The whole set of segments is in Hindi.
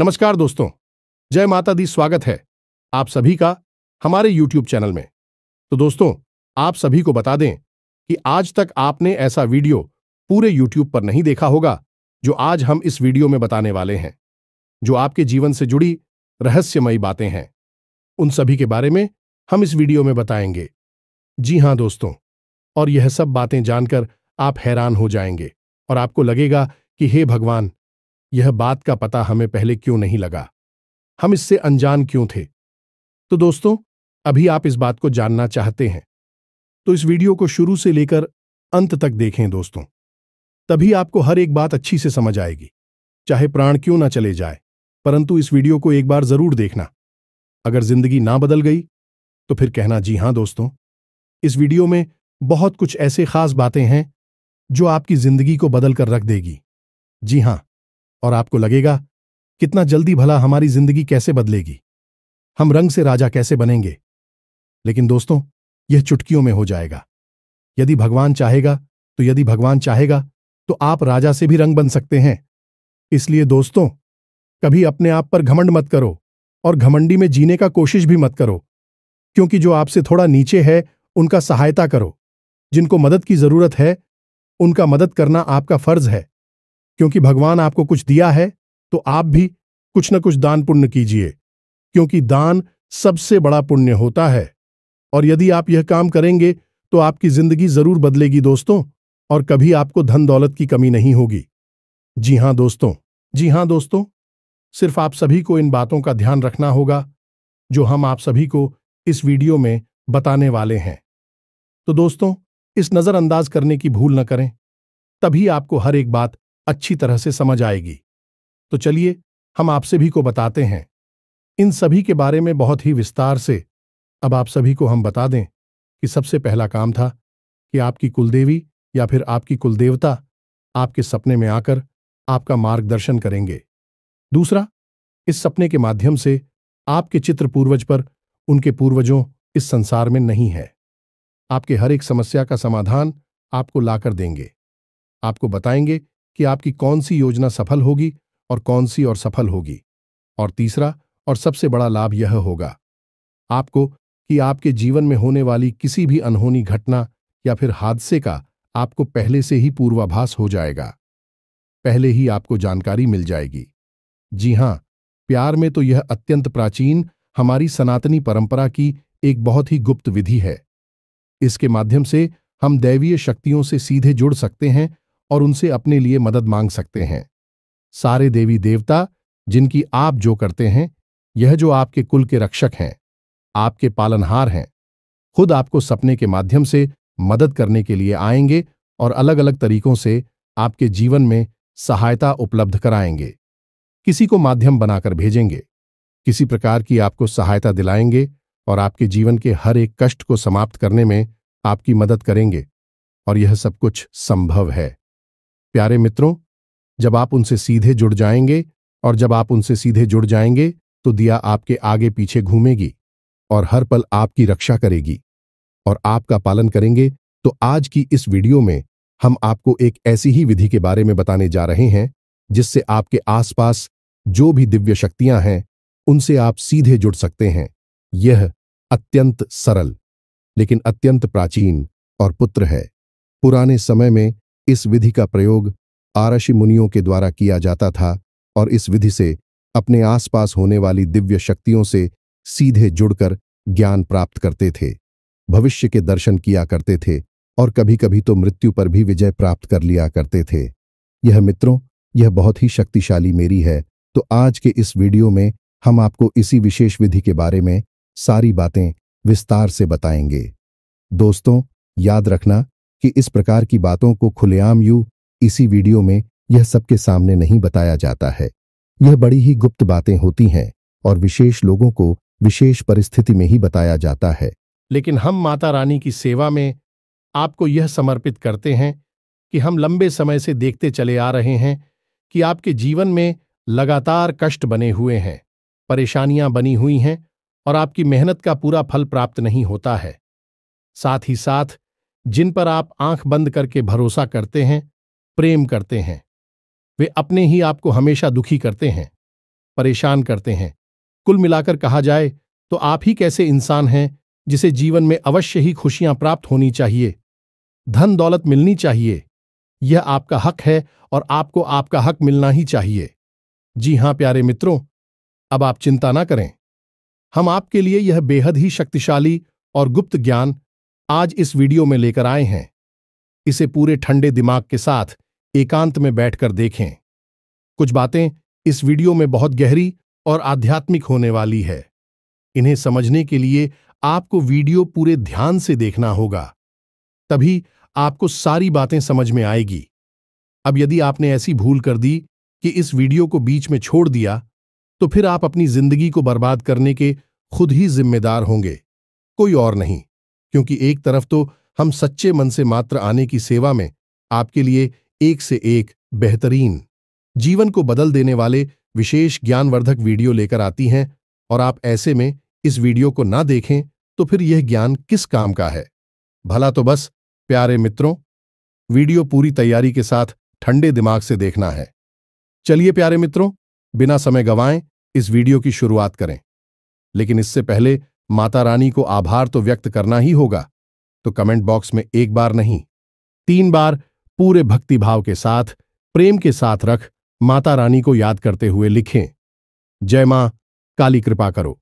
नमस्कार दोस्तों, जय माता दी। स्वागत है आप सभी का हमारे YouTube चैनल में। तो दोस्तों, आप सभी को बता दें कि आज तक आपने ऐसा वीडियो पूरे YouTube पर नहीं देखा होगा जो आज हम इस वीडियो में बताने वाले हैं, जो आपके जीवन से जुड़ी रहस्यमयी बातें हैं। उन सभी के बारे में हम इस वीडियो में बताएंगे। जी हां दोस्तों, और यह सब बातें जानकर आप हैरान हो जाएंगे और आपको लगेगा कि हे भगवान, यह बात का पता हमें पहले क्यों नहीं लगा, हम इससे अनजान क्यों थे। तो दोस्तों, अभी आप इस बात को जानना चाहते हैं तो इस वीडियो को शुरू से लेकर अंत तक देखें दोस्तों, तभी आपको हर एक बात अच्छी से समझ आएगी। चाहे प्राण क्यों ना चले जाए, परंतु इस वीडियो को एक बार जरूर देखना। अगर जिंदगी ना बदल गई तो फिर कहना जी हां दोस्तों, इस वीडियो में बहुत कुछ ऐसे खास बातें हैं जो आपकी जिंदगी को बदल कर रख देगी। जी हां, और आपको लगेगा कितना जल्दी भला हमारी जिंदगी कैसे बदलेगी, हम रंग से राजा कैसे बनेंगे। लेकिन दोस्तों, यह चुटकियों में हो जाएगा। यदि भगवान चाहेगा तो आप राजा से भी रंग बन सकते हैं। इसलिए दोस्तों, कभी अपने आप पर घमंड मत करो और घमंडी में जीने का कोशिश भी मत करो, क्योंकि जो आपसे थोड़ा नीचे है उनका सहायता करो। जिनको मदद की जरूरत है उनका मदद करना आपका फर्ज है, क्योंकि भगवान आपको कुछ दिया है तो आप भी कुछ न कुछ दान पुण्य कीजिए, क्योंकि दान सबसे बड़ा पुण्य होता है। और यदि आप यह काम करेंगे तो आपकी जिंदगी जरूर बदलेगी दोस्तों, और कभी आपको धन दौलत की कमी नहीं होगी। जी हां दोस्तों, सिर्फ आप सभी को इन बातों का ध्यान रखना होगा जो हम आप सभी को इस वीडियो में बताने वाले हैं। तो दोस्तों, इस नजरअंदाज करने की भूल न करें, तभी आपको हर एक बात अच्छी तरह से समझ आएगी। तो चलिए हम आप सभी को बताते हैं इन सभी के बारे में बहुत ही विस्तार से। अब आप सभी को हम बता दें कि सबसे पहला काम था कि आपकी कुलदेवी या फिर आपकी कुलदेवता आपके सपने में आकर आपका मार्गदर्शन करेंगे। दूसरा, इस सपने के माध्यम से आपके चित्र पूर्वज पर उनके पूर्वजों इस संसार में नहीं है। आपके हर एक समस्या का समाधान आपको लाकर देंगे। आपको बताएंगे कि आपकी कौन सी योजना सफल होगी और कौन सी और सफल होगी। और तीसरा और सबसे बड़ा लाभ यह होगा आपको कि आपके जीवन में होने वाली किसी भी अनहोनी घटना या फिर हादसे का आपको पहले से ही पूर्वाभास हो जाएगा, पहले ही आपको जानकारी मिल जाएगी। जी हां, प्यार में तो यह अत्यंत प्राचीन हमारी सनातनी परंपरा की एक बहुत ही गुप्त विधि है। इसके माध्यम से हम दैवीय शक्तियों से सीधे जुड़ सकते हैं और उनसे अपने लिए मदद मांग सकते हैं। सारे देवी देवता जिनकी आप जो करते हैं, यह जो आपके कुल के रक्षक हैं, आपके पालनहार हैं, खुद आपको सपने के माध्यम से मदद करने के लिए आएंगे और अलग अलग तरीकों से आपके जीवन में सहायता उपलब्ध कराएंगे। किसी को माध्यम बनाकर भेजेंगे, किसी प्रकार की आपको सहायता दिलाएंगे और आपके जीवन के हर एक कष्ट को समाप्त करने में आपकी मदद करेंगे। और यह सब कुछ संभव है प्यारे मित्रों, जब आप उनसे सीधे जुड़ जाएंगे। और जब आप उनसे सीधे जुड़ जाएंगे तो दिया आपके आगे पीछे घूमेगी और हर पल आपकी रक्षा करेगी और आपका पालन करेंगे। तो आज की इस वीडियो में हम आपको एक ऐसी ही विधि के बारे में बताने जा रहे हैं जिससे आपके आसपास जो भी दिव्य शक्तियां हैं उनसे आप सीधे जुड़ सकते हैं। यह अत्यंत सरल लेकिन अत्यंत प्राचीन और पुत्र है। पुराने समय में इस विधि का प्रयोग आरषि मुनियों के द्वारा किया जाता था और इस विधि से अपने आसपास होने वाली दिव्य शक्तियों से सीधे जुड़कर ज्ञान प्राप्त करते थे, भविष्य के दर्शन किया करते थे और कभी कभी तो मृत्यु पर भी विजय प्राप्त कर लिया करते थे। यह मित्रों, यह बहुत ही शक्तिशाली मेरी है। तो आज के इस वीडियो में हम आपको इसी विशेष विधि के बारे में सारी बातें विस्तार से बताएंगे। दोस्तों, याद रखना कि इस प्रकार की बातों को खुलेआम इसी वीडियो में यह सबके सामने नहीं बताया जाता है। यह बड़ी ही गुप्त बातें होती हैं और विशेष लोगों को विशेष परिस्थिति में ही बताया जाता है। लेकिन हम माता रानी की सेवा में आपको यह समर्पित करते हैं कि हम लंबे समय से देखते चले आ रहे हैं कि आपके जीवन में लगातार कष्ट बने हुए हैं, परेशानियां बनी हुई हैं और आपकी मेहनत का पूरा फल प्राप्त नहीं होता है। साथ ही साथ जिन पर आप आंख बंद करके भरोसा करते हैं, प्रेम करते हैं, वे अपने ही आपको हमेशा दुखी करते हैं, परेशान करते हैं। कुल मिलाकर कहा जाए तो आप ही कैसे इंसान हैं जिसे जीवन में अवश्य ही खुशियां प्राप्त होनी चाहिए, धन दौलत मिलनी चाहिए। यह आपका हक है और आपको आपका हक मिलना ही चाहिए। जी हां प्यारे मित्रों, अब आप चिंता ना करें। हम आपके लिए यह बेहद ही शक्तिशाली और गुप्त ज्ञान आज इस वीडियो में लेकर आए हैं। इसे पूरे ठंडे दिमाग के साथ एकांत में बैठकर देखें। कुछ बातें इस वीडियो में बहुत गहरी और आध्यात्मिक होने वाली है। इन्हें समझने के लिए आपको वीडियो पूरे ध्यान से देखना होगा, तभी आपको सारी बातें समझ में आएगी। अब यदि आपने ऐसी भूल कर दी कि इस वीडियो को बीच में छोड़ दिया, तो फिर आप अपनी जिंदगी को बर्बाद करने के खुद ही जिम्मेदार होंगे, कोई और नहीं। क्योंकि एक तरफ तो हम सच्चे मन से मात्र आने की सेवा में आपके लिए एक से एक बेहतरीन, जीवन को बदल देने वाले विशेष ज्ञानवर्धक वीडियो लेकर आती हैं, और आप ऐसे में इस वीडियो को ना देखें तो फिर यह ज्ञान किस काम का है। भला तो बस प्यारे मित्रों, वीडियो पूरी तैयारी के साथ ठंडे दिमाग से देखना है। चलिए प्यारे मित्रों, बिना समय गंवाएं इस वीडियो की शुरुआत करें। लेकिन इससे पहले माता रानी को आभार तो व्यक्त करना ही होगा, तो कमेंट बॉक्स में एक बार नहीं, 3 बार पूरे भक्तिभाव के साथ, प्रेम के साथ रख माता रानी को याद करते हुए लिखें, जय मां काली कृपा करो।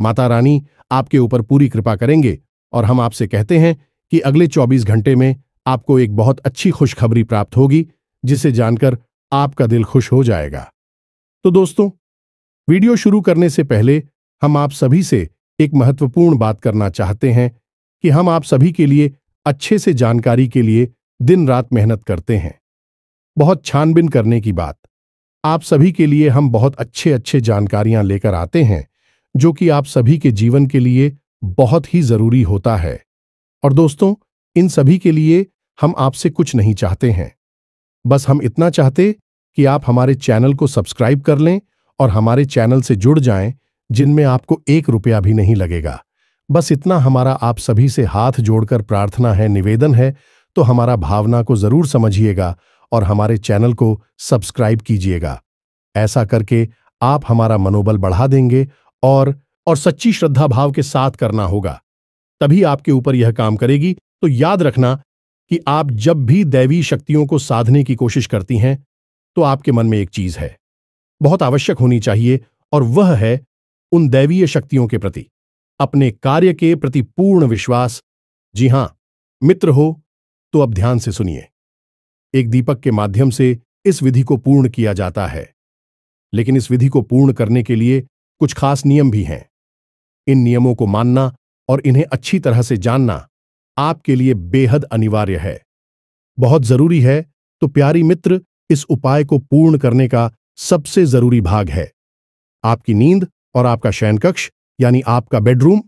माता रानी आपके ऊपर पूरी कृपा करेंगे और हम आपसे कहते हैं कि अगले 24 घंटे में आपको एक बहुत अच्छी खुशखबरी प्राप्त होगी, जिसे जानकर आपका दिल खुश हो जाएगा। तो दोस्तों, वीडियो शुरू करने से पहले हम आप सभी से एक महत्वपूर्ण बात करना चाहते हैं कि हम आप सभी के लिए अच्छे से जानकारी के लिए दिन रात मेहनत करते हैं। बहुत छानबीन करने की बात, आप सभी के लिए हम बहुत अच्छे जानकारियां लेकर आते हैं, जो कि आप सभी के जीवन के लिए बहुत ही जरूरी होता है। और दोस्तों, इन सभी के लिए हम आपसे कुछ नहीं चाहते हैं, बस हम इतना चाहते कि आप हमारे चैनल को सब्सक्राइब कर लें और हमारे चैनल से जुड़ जाएं, जिनमें आपको 1 रुपया भी नहीं लगेगा। बस इतना हमारा आप सभी से हाथ जोड़कर प्रार्थना है, निवेदन है। तो हमारा भावना को जरूर समझिएगा और हमारे चैनल को सब्सक्राइब कीजिएगा। ऐसा करके आप हमारा मनोबल बढ़ा देंगे और सच्ची श्रद्धा भाव के साथ करना होगा, तभी आपके ऊपर यह काम करेगी। तो याद रखना कि आप जब भी दैवी शक्तियों को साधने की कोशिश करती हैं, तो आपके मन में एक चीज है, बहुत आवश्यक होनी चाहिए, और वह है उन दैवीय शक्तियों के प्रति अपने कार्य के प्रति पूर्ण विश्वास। जी हां मित्र हो, तो अब ध्यान से सुनिए। एक दीपक के माध्यम से इस विधि को पूर्ण किया जाता है, लेकिन इस विधि को पूर्ण करने के लिए कुछ खास नियम भी हैं। इन नियमों को मानना और इन्हें अच्छी तरह से जानना आपके लिए बेहद अनिवार्य है, बहुत जरूरी है। तो प्यारी मित्र, इस उपाय को पूर्ण करने का सबसे जरूरी भाग है आपकी नींद और आपका शयनकक्ष, यानी आपका बेडरूम।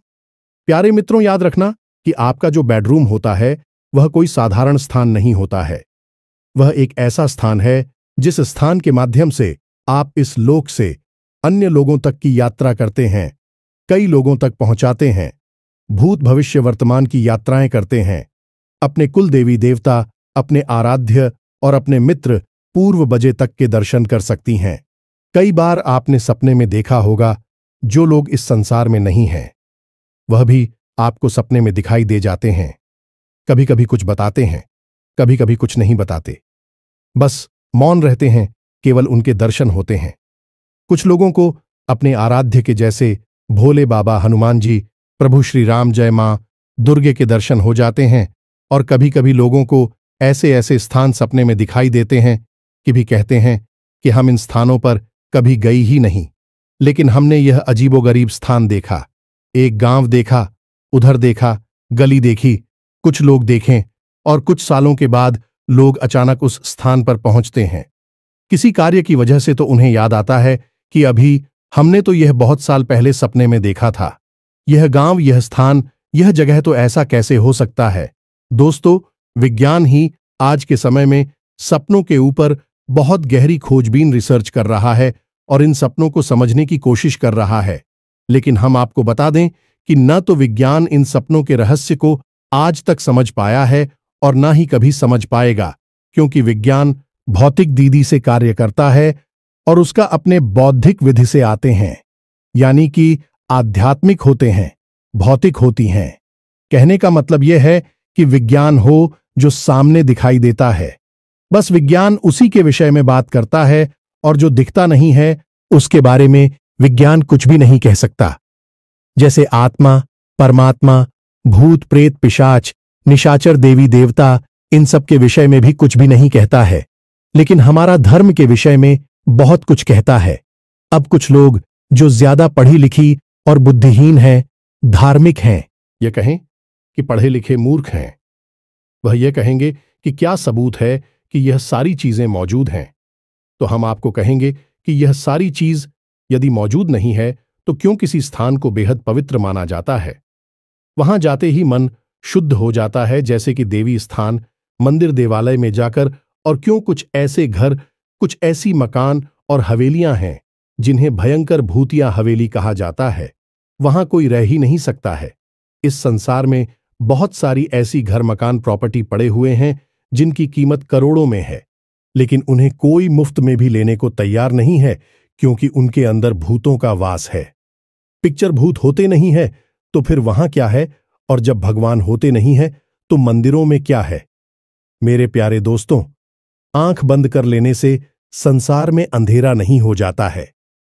प्यारे मित्रों, याद रखना कि आपका जो बेडरूम होता है वह कोई साधारण स्थान नहीं होता है। वह एक ऐसा स्थान है जिस स्थान के माध्यम से आप इस लोक से अन्य लोगों तक की यात्रा करते हैं, कई लोगों तक पहुंचाते हैं, भूत भविष्य वर्तमान की यात्राएं करते हैं, अपने कुल देवी देवता, अपने आराध्य और अपने मित्र पूर्व बजे तक के दर्शन कर सकती हैं। कई बार आपने सपने में देखा होगा जो लोग इस संसार में नहीं हैं, वह भी आपको सपने में दिखाई दे जाते हैं। कभी कभी कुछ बताते हैं, कभी कभी कुछ नहीं बताते, बस मौन रहते हैं, केवल उनके दर्शन होते हैं। कुछ लोगों को अपने आराध्य के जैसे भोले बाबा, हनुमान जी, प्रभु श्री राम, जय मां दुर्गे के दर्शन हो जाते हैं, और कभी कभी लोगों को ऐसे ऐसे स्थान सपने में दिखाई देते हैं कि भी कहते हैं कि हम इन स्थानों पर कभी गई ही नहीं, लेकिन हमने यह अजीबोगरीब स्थान देखा, एक गांव देखा, उधर देखा, गली देखी, कुछ लोग देखें, और कुछ सालों के बाद लोग अचानक उस स्थान पर पहुंचते हैं। किसी कार्य की वजह से तो उन्हें याद आता है कि अभी हमने तो यह बहुत साल पहले सपने में देखा था, यह गांव, यह स्थान, यह जगह तो ऐसा कैसे हो सकता है। दोस्तों, विज्ञान ही आज के समय में सपनों के ऊपर बहुत गहरी खोजबीन रिसर्च कर रहा है और इन सपनों को समझने की कोशिश कर रहा है। लेकिन हम आपको बता दें कि न तो विज्ञान इन सपनों के रहस्य को आज तक समझ पाया है और न ही कभी समझ पाएगा, क्योंकि विज्ञान भौतिक दीदी से कार्य करता है, और उसका अपने बौद्धिक विधि से आते हैं, यानी कि आध्यात्मिक होते हैं, भौतिक होती हैं। कहने का मतलब यह है कि विज्ञान हो जो सामने दिखाई देता है, बस विज्ञान उसी के विषय में बात करता है, और जो दिखता नहीं है उसके बारे में विज्ञान कुछ भी नहीं कह सकता। जैसे आत्मा, परमात्मा, भूत प्रेत पिशाच, निशाचर देवी देवता, इन सब के विषय में भी कुछ भी नहीं कहता है, लेकिन हमारा धर्म के विषय में बहुत कुछ कहता है। अब कुछ लोग जो ज्यादा पढ़ी लिखी और बुद्धिहीन हैं, धार्मिक हैं, यह कहें कि पढ़े लिखे मूर्ख हैं, वह यह कहेंगे कि क्या सबूत है कि यह सारी चीजें मौजूद हैं। तो हम आपको कहेंगे कि यह सारी चीज यदि मौजूद नहीं है तो क्यों किसी स्थान को बेहद पवित्र माना जाता है। वहां जाते ही मन शुद्ध हो जाता है, जैसे कि देवी स्थान, मंदिर, देवालय में जाकर। और क्यों कुछ ऐसे घर, कुछ ऐसी मकान और हवेलियां हैं जिन्हें भयंकर भूतिया हवेली कहा जाता है, वहां कोई रह ही नहीं सकता है। इस संसार में बहुत सारी ऐसी घर, मकान, प्रॉपर्टी पड़े हुए हैं जिनकी कीमत करोड़ों में है, लेकिन उन्हें कोई मुफ्त में भी लेने को तैयार नहीं है, क्योंकि उनके अंदर भूतों का वास है। पिक्चर भूत होते नहीं है तो फिर वहां क्या है, और जब भगवान होते नहीं है तो मंदिरों में क्या है। मेरे प्यारे दोस्तों, आंख बंद कर लेने से संसार में अंधेरा नहीं हो जाता है।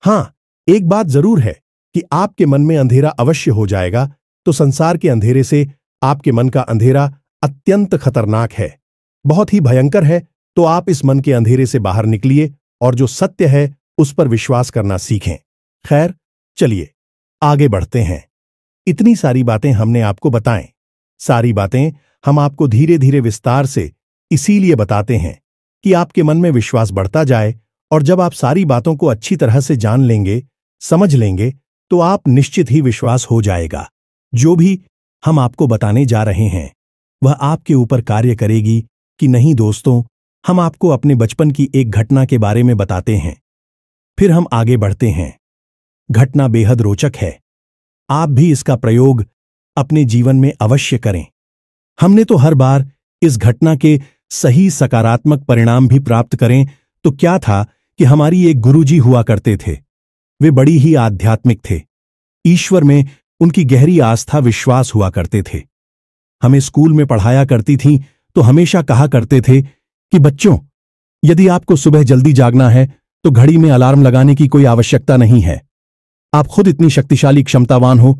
हां, एक बात जरूर है कि आपके मन में अंधेरा अवश्य हो जाएगा, तो संसार के अंधेरे से आपके मन का अंधेरा अत्यंत खतरनाक है, बहुत ही भयंकर है। तो आप इस मन के अंधेरे से बाहर निकलिए और जो सत्य है उस पर विश्वास करना सीखें। खैर, चलिए आगे बढ़ते हैं। इतनी सारी बातें हमने आपको बताएं, सारी बातें हम आपको धीरे धीरे विस्तार से इसीलिए बताते हैं कि आपके मन में विश्वास बढ़ता जाए, और जब आप सारी बातों को अच्छी तरह से जान लेंगे, समझ लेंगे, तो आप निश्चित ही विश्वास हो जाएगा। जो भी हम आपको बताने जा रहे हैं वह आपके ऊपर कार्य करेगी कि नहीं। दोस्तों, हम आपको अपने बचपन की एक घटना के बारे में बताते हैं, फिर हम आगे बढ़ते हैं। घटना बेहद रोचक है, आप भी इसका प्रयोग अपने जीवन में अवश्य करें। हमने तो हर बार इस घटना के सही सकारात्मक परिणाम भी प्राप्त करें। तो क्या था कि हमारी एक गुरुजी हुआ करते थे, वे बड़ी ही आध्यात्मिक थे, ईश्वर में उनकी गहरी आस्था विश्वास हुआ करते थे। हमें स्कूल में पढ़ाया करती थीं तो हमेशा कहा करते थे कि बच्चों, यदि आपको सुबह जल्दी जागना है तो घड़ी में अलार्म लगाने की कोई आवश्यकता नहीं है। आप खुद इतनी शक्तिशाली, क्षमतावान हो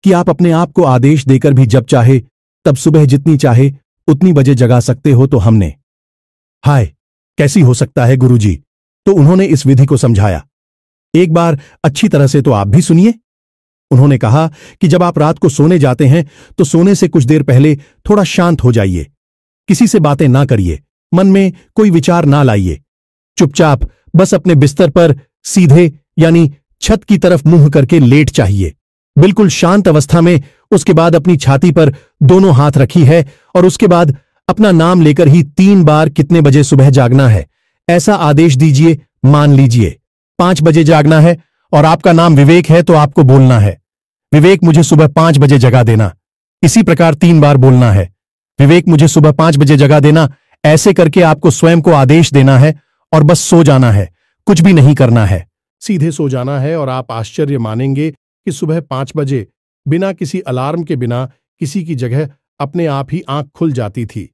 कि आप अपने आप को आदेश देकर भी जब चाहे तब सुबह जितनी चाहे उतनी बजे जगा सकते हो। तो हमने, हाय, कैसी हो सकता है गुरुजी? तो उन्होंने इस विधि को समझाया। एक बार अच्छी तरह से तो आप भी सुनिए। उन्होंने कहा कि जब आप रात को सोने जाते हैं तो सोने से कुछ देर पहले थोड़ा शांत हो जाइए, किसी से बातें ना करिए, मन में कोई विचार ना लाइए, चुपचाप बस अपने बिस्तर पर सीधे यानी छत की तरफ मुंह करके लेट चाहिए, बिल्कुल शांत अवस्था में। उसके बाद अपनी छाती पर दोनों हाथ रखी है और उसके बाद अपना नाम लेकर ही 3 बार कितने बजे सुबह जागना है ऐसा आदेश दीजिए। मान लीजिए 5 बजे जागना है और आपका नाम विवेक है, तो आपको बोलना है, विवेक मुझे सुबह 5 बजे जगा देना। इसी प्रकार 3 बार बोलना है, विवेक मुझे सुबह 5 बजे जगा देना। ऐसे करके आपको स्वयं को आदेश देना है और बस सो जाना है, कुछ भी नहीं करना है, सीधे सो जाना है। और आप आश्चर्य मानेंगे कि सुबह 5 बजे बिना किसी अलार्म के, बिना किसी की जगह अपने आप ही आंख खुल जाती थी।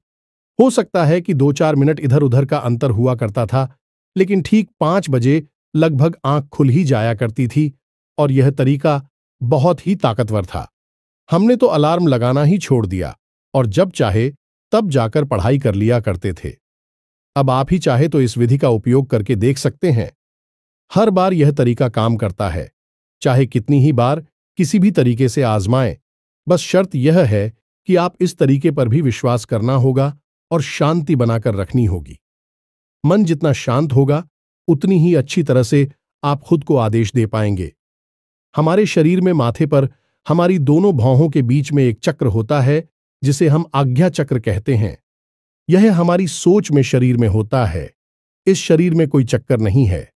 हो सकता है कि 2-4 मिनट इधर उधर का अंतर हुआ करता था, लेकिन ठीक 5 बजे लगभग आंख खुल ही जाया करती थी। और यह तरीका बहुत ही ताकतवर था। हमने तो अलार्म लगाना ही छोड़ दिया और जब चाहे तब जाकर पढ़ाई कर लिया करते थे। अब आप ही चाहे तो इस विधि का उपयोग करके देख सकते हैं। हर बार यह तरीका काम करता है, चाहे कितनी ही बार किसी भी तरीके से आजमाएं। बस शर्त यह है कि आप इस तरीके पर भी विश्वास करना होगा और शांति बनाकर रखनी होगी। मन जितना शांत होगा उतनी ही अच्छी तरह से आप खुद को आदेश दे पाएंगे। हमारे शरीर में माथे पर हमारी दोनों भौहों के बीच में एक चक्र होता है जिसे हम आज्ञा चक्र कहते हैं। यह हमारी सोच में शरीर में होता है। इस शरीर में कोई चक्कर नहीं है।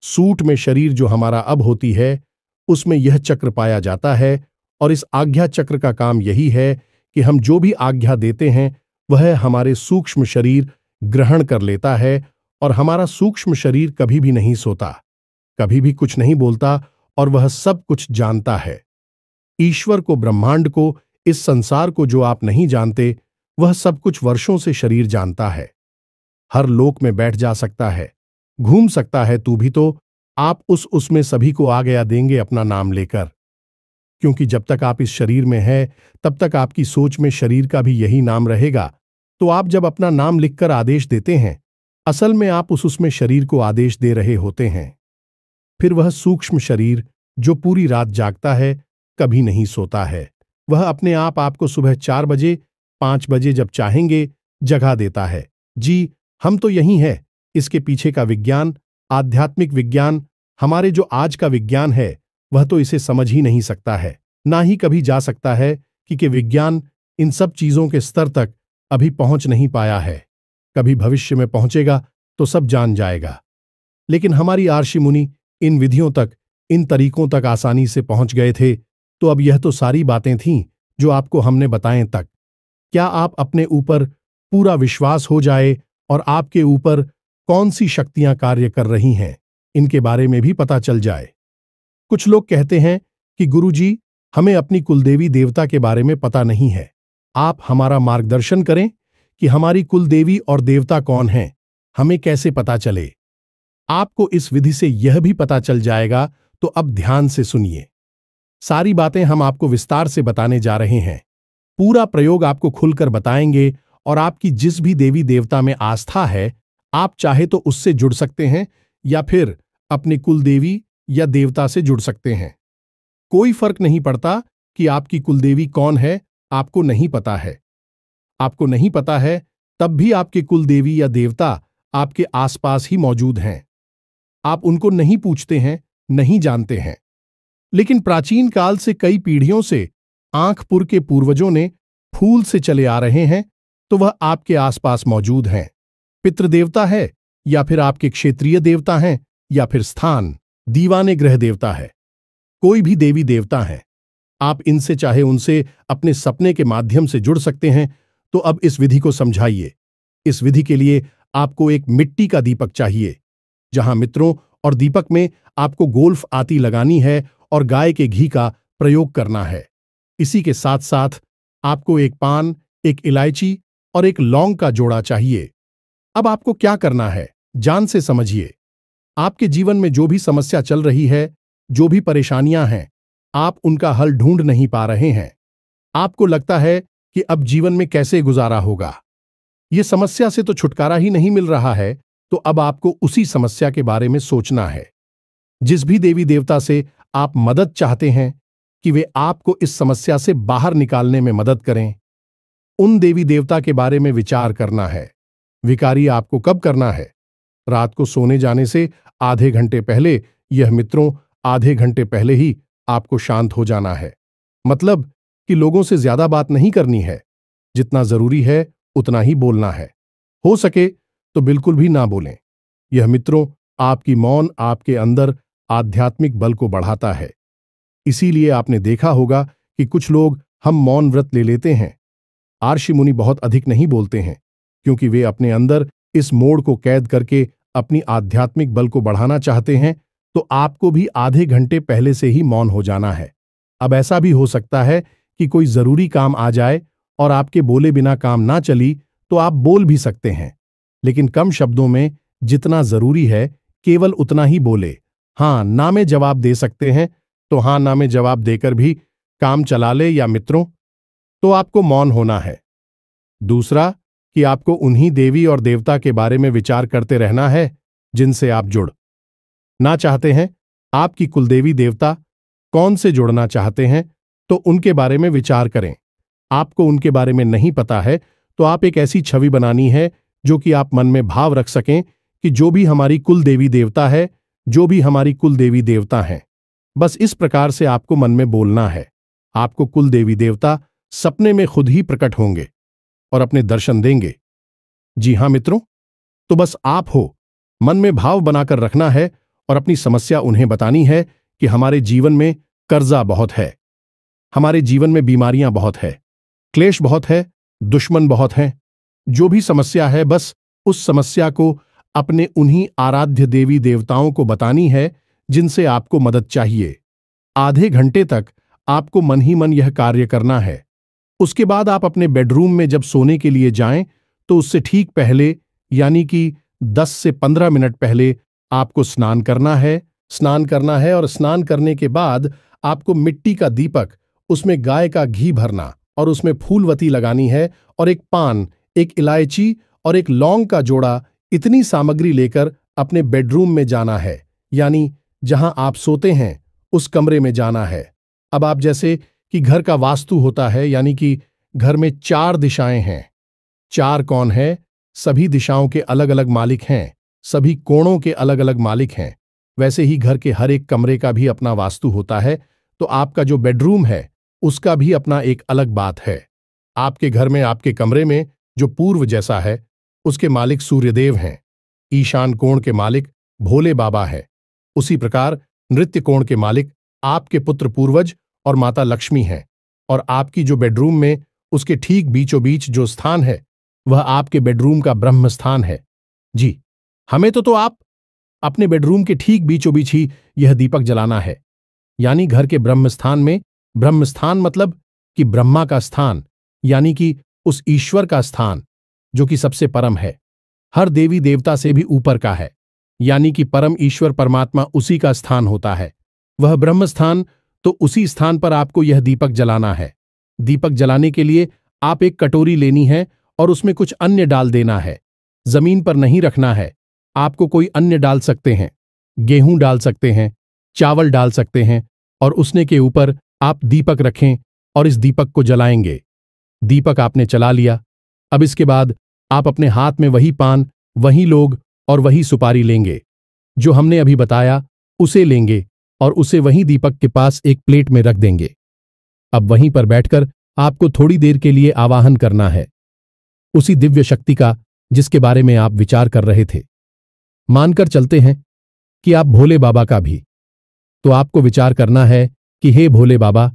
सूट में शरीर जो हमारा अब होती है उसमें यह चक्र पाया जाता है। और इस आज्ञा चक्र का काम यही है कि हम जो भी आज्ञा देते हैं वह हमारे सूक्ष्म शरीर ग्रहण कर लेता है और हमारा सूक्ष्म शरीर कभी भी नहीं सोता, कभी भी कुछ नहीं बोलता, और वह सब कुछ जानता है। ईश्वर को, ब्रह्मांड को, इस संसार को जो आप नहीं जानते, वह सब कुछ वर्षों से शरीर जानता है। हर लोक में बैठ जा सकता है, घूम सकता है, तू भी तो आप उसमें सभी को आ गया देंगे अपना नाम लेकर। क्योंकि जब तक आप इस शरीर में है, तब तक आपकी सोच में शरीर का भी यही नाम रहेगा। तो आप जब अपना नाम लिखकर आदेश देते हैं, असल में आप उसमें शरीर को आदेश दे रहे होते हैं। फिर वह सूक्ष्म शरीर जो पूरी रात जागता है, कभी नहीं सोता है, वह अपने आप आपको सुबह 4 बजे, 5 बजे जब चाहेंगे जगा देता है। जी, हम तो यही है। इसके पीछे का विज्ञान, आध्यात्मिक विज्ञान, हमारे जो आज का विज्ञान है, वह तो इसे समझ ही नहीं सकता है, ना ही कभी जा सकता है, क्योंकि विज्ञान इन सब चीजों के स्तर तक अभी पहुंच नहीं पाया है। कभी भविष्य में पहुंचेगा तो सब जान जाएगा। लेकिन हमारी आर्षि मुनि इन विधियों तक, इन तरीकों तक आसानी से पहुंच गए थे। तो अब यह तो सारी बातें थीं जो आपको हमने बताएं तक। क्या आप अपने ऊपर पूरा विश्वास हो जाए और आपके ऊपर कौन सी शक्तियां कार्य कर रही हैं, इनके बारे में भी पता चल जाए। कुछ लोग कहते हैं कि गुरुजी, हमें अपनी कुलदेवी देवता के बारे में पता नहीं है, आप हमारा मार्गदर्शन करें कि हमारी कुलदेवी और देवता कौन हैं, हमें कैसे पता चले। आपको इस विधि से यह भी पता चल जाएगा, तो अब ध्यान से सुनिए। सारी बातें हम आपको विस्तार से बताने जा रहे हैं। पूरा प्रयोग आपको खुलकर बताएंगे, और आपकी जिस भी देवी देवता में आस्था है, आप चाहे तो उससे जुड़ सकते हैं, या फिर अपनी कुलदेवी या देवता से जुड़ सकते हैं। कोई फर्क नहीं पड़ता कि आपकी कुलदेवी कौन है, आपको नहीं पता है। आपको नहीं पता है, तब भी आपके कुलदेवी या देवता आपके आसपास ही मौजूद हैं। आप उनको नहीं पूछते हैं, नहीं जानते हैं। लेकिन प्राचीन काल से कई पीढ़ियों से आंखपुर के पूर्वजों ने फूल से चले आ रहे हैं, तो वह आपके आसपास मौजूद हैं। पितृदेवता है, या फिर आपके क्षेत्रीय देवता हैं, या फिर स्थान दीवाने ग्रह देवता है, कोई भी देवी देवता है। आप इनसे चाहे उनसे अपने सपने के माध्यम से जुड़ सकते हैं। तो अब इस विधि को समझाइए। इस विधि के लिए आपको एक मिट्टी का दीपक चाहिए, जहां मित्रों और दीपक में आपको गोल्फ आती लगानी है और गाय के घी का प्रयोग करना है। इसी के साथ साथ आपको एक पान, एक इलायची और एक लौंग का जोड़ा चाहिए। अब आपको क्या करना है, जान से समझिए। आपके जीवन में जो भी समस्या चल रही है, जो भी परेशानियां हैं, आप उनका हल ढूंढ नहीं पा रहे हैं। आपको लगता है कि अब जीवन में कैसे गुजारा होगा, ये समस्या से तो छुटकारा ही नहीं मिल रहा है। तो अब आपको उसी समस्या के बारे में सोचना है। जिस भी देवी देवता से आप मदद चाहते हैं कि वे आपको इस समस्या से बाहर निकालने में मदद करें, उन देवी देवता के बारे में विचार करना है। विकारी आपको कब करना है? रात को सोने जाने से आधे घंटे पहले। यह मित्रों, आधे घंटे पहले ही आपको शांत हो जाना है। मतलब कि लोगों से ज्यादा बात नहीं करनी है, जितना जरूरी है उतना ही बोलना है। हो सके तो बिल्कुल भी ना बोलें। यह मित्रों, आपकी मौन आपके अंदर आध्यात्मिक बल को बढ़ाता है। इसीलिए आपने देखा होगा कि कुछ लोग हम मौन व्रत ले लेते हैं। आर्षि मुनि बहुत अधिक नहीं बोलते हैं, क्योंकि वे अपने अंदर इस मोड़ को कैद करके अपनी आध्यात्मिक बल को बढ़ाना चाहते हैं। तो आपको भी आधे घंटे पहले से ही मौन हो जाना है। अब ऐसा भी हो सकता है कि कोई जरूरी काम आ जाए और आपके बोले बिना काम ना चली, तो आप बोल भी सकते हैं, लेकिन कम शब्दों में, जितना जरूरी है केवल उतना ही बोले। हाँ ना में जवाब दे सकते हैं, तो हाँ ना में जवाब देकर भी काम चला ले। या मित्रों, तो आपको मौन होना है। दूसरा कि आपको उन्हीं देवी और देवता के बारे में विचार करते रहना है जिनसे आप जुड़ ना चाहते हैं। आपकी कुलदेवी देवता कौन से जुड़ना चाहते हैं, तो उनके बारे में विचार करें। आपको उनके बारे में नहीं पता है, तो आप एक ऐसी छवि बनानी है जो कि आप मन में भाव रख सकें कि जो भी हमारी कुल देवी देवता है, जो भी हमारी कुल देवी देवता हैं। बस इस प्रकार से आपको मन में बोलना है। आपको कुल देवी देवता सपने में खुद ही प्रकट होंगे और अपने दर्शन देंगे। जी हां मित्रों, तो बस आप हो, मन में भाव बनाकर रखना है और अपनी समस्या उन्हें बतानी है कि हमारे जीवन में कर्जा बहुत है, हमारे जीवन में बीमारियां बहुत है, क्लेश बहुत है, दुश्मन बहुत हैं। जो भी समस्या है, बस उस समस्या को अपने उन्हीं आराध्य देवी देवताओं को बतानी है जिनसे आपको मदद चाहिए। आधे घंटे तक आपको मन ही मन यह कार्य करना है। उसके बाद आप अपने बेडरूम में जब सोने के लिए जाएं तो उससे ठीक पहले यानी कि 10 से 15 मिनट पहले आपको स्नान करना है और स्नान करने के बाद आपको मिट्टी का दीपक, उसमें गाय का घी भरना और उसमें फूलवती लगानी है और एक पान, एक इलायची और एक लौंग का जोड़ा, इतनी सामग्री लेकर अपने बेडरूम में जाना है, यानी जहां आप सोते हैं उस कमरे में जाना है। अब आप जैसे कि घर का वास्तु होता है, यानी कि घर में 4 दिशाएं हैं। 4 कौन है? सभी दिशाओं के अलग अलग मालिक हैं, सभी कोणों के अलग अलग मालिक हैं। वैसे ही घर के हर एक कमरे का भी अपना वास्तु होता है, तो आपका जो बेडरूम है उसका भी अपना एक अलग बात है। आपके घर में, आपके कमरे में जो पूर्व जैसा है उसके मालिक सूर्यदेव हैं। ईशान कोण के मालिक भोले बाबा है। उसी प्रकार नृत्य कोण के मालिक आपके पुत्र पूर्वज और माता लक्ष्मी हैं। और आपकी जो बेडरूम में उसके ठीक बीचों बीच जो स्थान है वह आपके बेडरूम का ब्रह्म स्थान है। जी, हमें तो आप अपने बेडरूम के ठीक बीचों बीच ही यह दीपक जलाना है, यानी घर के ब्रह्म स्थान में। ब्रह्म स्थान मतलब कि ब्रह्मा का स्थान, यानी कि उस ईश्वर का स्थान जो कि सबसे परम है, हर देवी देवता से भी ऊपर का है, यानी कि परम ईश्वर परमात्मा उसी का स्थान होता है, वह ब्रह्म स्थान। तो उसी स्थान पर आपको यह दीपक जलाना है। दीपक जलाने के लिए आप एक कटोरी लेनी है और उसमें कुछ अन्य डाल देना है। जमीन पर नहीं रखना है, आपको कोई अन्य डाल सकते हैं, गेहूं डाल सकते हैं, चावल डाल सकते हैं, और उसने के ऊपर आप दीपक रखें और इस दीपक को जलाएंगे। दीपक आपने जला लिया। अब इसके बाद आप अपने हाथ में वही पान, वही लोग और वही सुपारी लेंगे जो हमने अभी बताया, उसे लेंगे और उसे वहीं दीपक के पास एक प्लेट में रख देंगे। अब वहीं पर बैठकर आपको थोड़ी देर के लिए आवाहन करना है उसी दिव्य शक्ति का जिसके बारे में आप विचार कर रहे थे। मानकर चलते हैं कि आप भोले बाबा का भी, तो आपको विचार करना है कि हे भोले बाबा,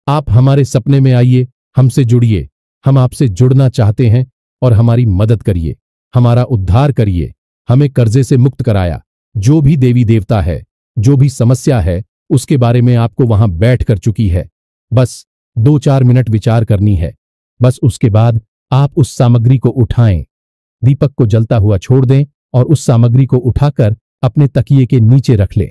आप हमारे सपने में आइए, हमसे जुड़िए, हम आपसे जुड़ना चाहते हैं और हमारी मदद करिए, हमारा उद्धार करिए, हमें कर्जे से मुक्त कराया। जो भी देवी देवता है, जो भी समस्या है, उसके बारे में आपको वहां बैठ कर चुकी है। बस 2-4 मिनट विचार करनी है। बस उसके बाद आप उस सामग्री को उठाएं, दीपक को जलता हुआ छोड़ दें और उस सामग्री को उठाकर अपने तकिए के नीचे रख लें।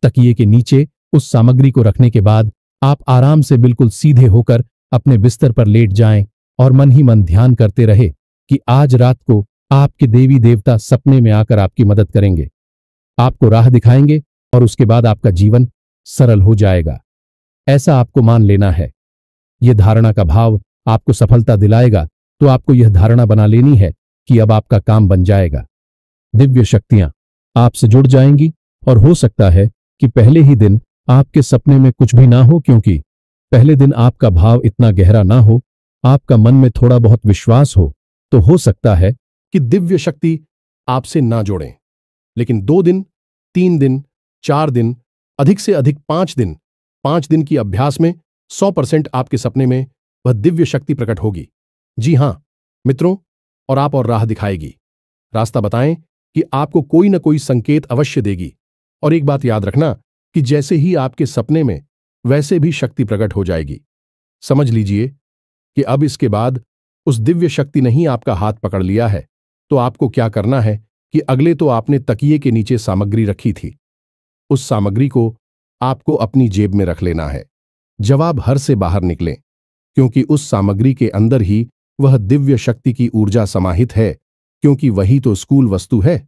तकिए के नीचे उस सामग्री को रखने के बाद आप आराम से बिल्कुल सीधे होकर अपने बिस्तर पर लेट जाएं और मन ही मन ध्यान करते रहे कि आज रात को आपके देवी देवता सपने में आकर आपकी मदद करेंगे, आपको राह दिखाएंगे और उसके बाद आपका जीवन सरल हो जाएगा। ऐसा आपको मान लेना है। यह धारणा का भाव आपको सफलता दिलाएगा, तो आपको यह धारणा बना लेनी है कि अब आपका काम बन जाएगा। दिव्य शक्तियां आपसे जुड़ जाएंगी और हो सकता है कि पहले ही दिन आपके सपने में कुछ भी ना हो, क्योंकि पहले दिन आपका भाव इतना गहरा ना हो, आपका मन में थोड़ा बहुत विश्वास हो हो सकता है कि दिव्य शक्ति आपसे ना जोड़ें। लेकिन 2 दिन, 3 दिन, 4 दिन, अधिक से अधिक 5 दिन की अभ्यास में 100% आपके सपने में वह दिव्य शक्ति प्रकट होगी। जी हां मित्रों, और आप और राह दिखाएगी, रास्ता बताएं कि आपको कोई न कोई संकेत अवश्य देगी। और एक बात याद रखना कि जैसे ही आपके सपने में वैसे भी शक्ति प्रकट हो जाएगी। समझ लीजिए कि अब इसके बाद उस दिव्य शक्ति ने ही आपका हाथ पकड़ लिया है, तो आपको क्या करना है कि अगले तो आपने तकिए के नीचे सामग्री रखी थी, उस सामग्री को आपको अपनी जेब में रख लेना है जब आप घर से बाहर निकलें, क्योंकि उस सामग्री के अंदर ही वह दिव्य शक्ति की ऊर्जा समाहित है, क्योंकि वही तो स्कूल वस्तु है,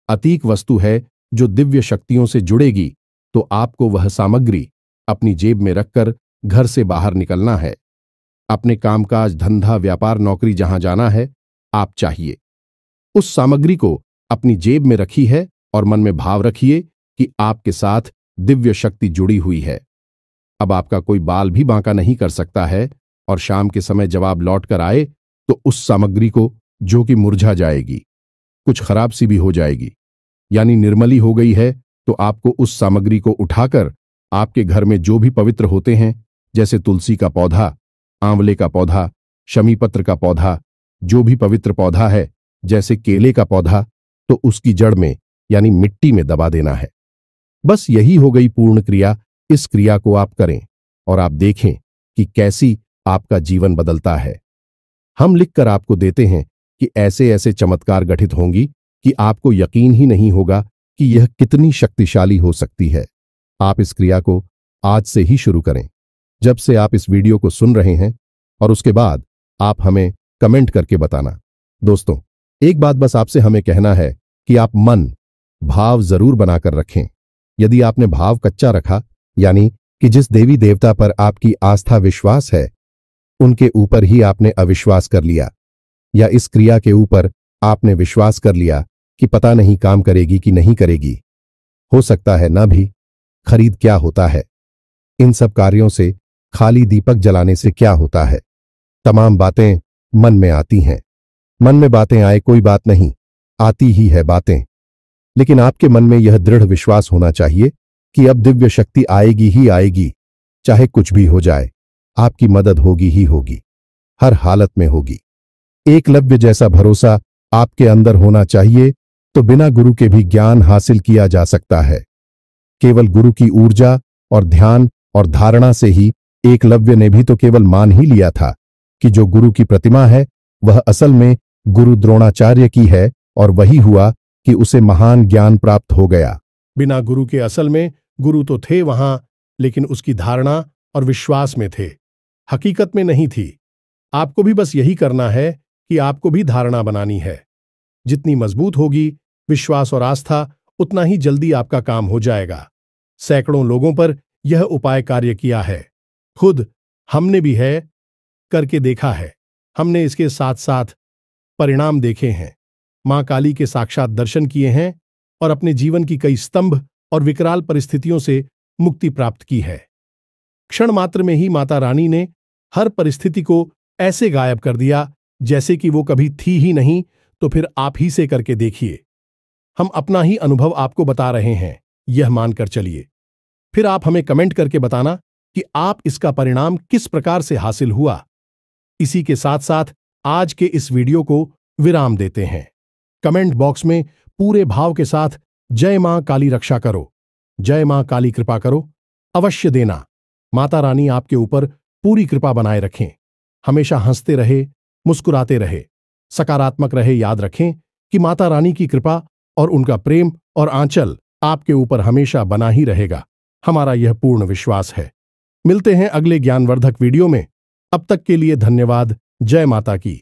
अतीक वस्तु है जो दिव्य शक्तियों से जुड़ेगी। तो आपको वह सामग्री अपनी जेब में रखकर घर से बाहर निकलना है। अपने कामकाज, धंधा, व्यापार, नौकरी जहां जाना है, आप चाहिए उस सामग्री को अपनी जेब में रखी है और मन में भाव रखिए कि आपके साथ दिव्य शक्ति जुड़ी हुई है। अब आपका कोई बाल भी बांका नहीं कर सकता है, और शाम के समय जब आप लौट कर आए तो उस सामग्री को, जो कि मुरझा जाएगी, कुछ खराब सी भी हो जाएगी, यानी निर्मली हो गई है, तो आपको उस सामग्री को उठाकर आपके घर में जो भी पवित्र होते हैं, जैसे तुलसी का पौधा, आंवले का पौधा, शमी पत्र का पौधा, जो भी पवित्र पौधा है, जैसे केले का पौधा, तो उसकी जड़ में यानी मिट्टी में दबा देना है। बस यही हो गई पूर्ण क्रिया। इस क्रिया को आप करें और आप देखें कि कैसी आपका जीवन बदलता है। हम लिखकर आपको देते हैं कि ऐसे ऐसे चमत्कार घटित होंगी कि आपको यकीन ही नहीं होगा कि यह कितनी शक्तिशाली हो सकती है। आप इस क्रिया को आज से ही शुरू करें, जब से आप इस वीडियो को सुन रहे हैं, और उसके बाद आप हमें कमेंट करके बताना। दोस्तों, एक बात बस आपसे हमें कहना है कि आप मन भाव जरूर बनाकर रखें। यदि आपने भाव कच्चा रखा, यानी कि जिस देवी देवता पर आपकी आस्था विश्वास है उनके ऊपर ही आपने अविश्वास कर लिया, या इस क्रिया के ऊपर आपने विश्वास कर लिया कि पता नहीं काम करेगी कि नहीं करेगी, हो सकता है ना भी, खरीद क्या होता है, इन सब कार्यों से खाली दीपक जलाने से क्या होता है। तमाम बातें मन में आती हैं। मन में बातें आए कोई बात नहीं, आती ही है बातें। लेकिन आपके मन में यह दृढ़ विश्वास होना चाहिए कि अब दिव्य शक्ति आएगी ही आएगी, चाहे कुछ भी हो जाए, आपकी मदद होगी ही होगी, हर हालत में होगी। एकलव्य जैसा भरोसा आपके अंदर होना चाहिए, तो बिना गुरु के भी ज्ञान हासिल किया जा सकता है। केवल गुरु की ऊर्जा और ध्यान और धारणा से ही एकलव्य ने भी तो केवल मान ही लिया था कि जो गुरु की प्रतिमा है वह असल में गुरु द्रोणाचार्य की है, और वही हुआ कि उसे महान ज्ञान प्राप्त हो गया। बिना गुरु के असल में गुरु तो थे वहां, लेकिन उसकी धारणा और विश्वास में थे, हकीकत में नहीं थी। आपको भी बस यही करना है कि आपको भी धारणा बनानी है। जितनी मजबूत होगी विश्वास और आस्था, उतना ही जल्दी आपका काम हो जाएगा। सैकड़ों लोगों पर यह उपाय कार्य किया है, खुद हमने भी है करके देखा है। हमने इसके साथ साथ परिणाम देखे हैं, मां काली के साक्षात दर्शन किए हैं और अपने जीवन की कई स्तंभ और विकराल परिस्थितियों से मुक्ति प्राप्त की है। क्षण मात्र में ही माता रानी ने हर परिस्थिति को ऐसे गायब कर दिया जैसे कि वो कभी थी ही नहीं। तो फिर आप ही से करके देखिए। हम अपना ही अनुभव आपको बता रहे हैं, यह मानकर चलिए। फिर आप हमें कमेंट करके बताना कि आप इसका परिणाम किस प्रकार से हासिल हुआ। इसी के साथ साथ आज के इस वीडियो को विराम देते हैं। कमेंट बॉक्स में पूरे भाव के साथ जय मां काली रक्षा करो, जय मां काली कृपा करो अवश्य देना। माता रानी आपके ऊपर पूरी कृपा बनाए रखें, हमेशा हंसते रहे, मुस्कुराते रहे, सकारात्मक रहे। याद रखें कि माता रानी की कृपा और उनका प्रेम और आंचल आपके ऊपर हमेशा बना ही रहेगा, हमारा यह पूर्ण विश्वास है। मिलते हैं अगले ज्ञानवर्धक वीडियो में। अब तक के लिए धन्यवाद। जय माता की।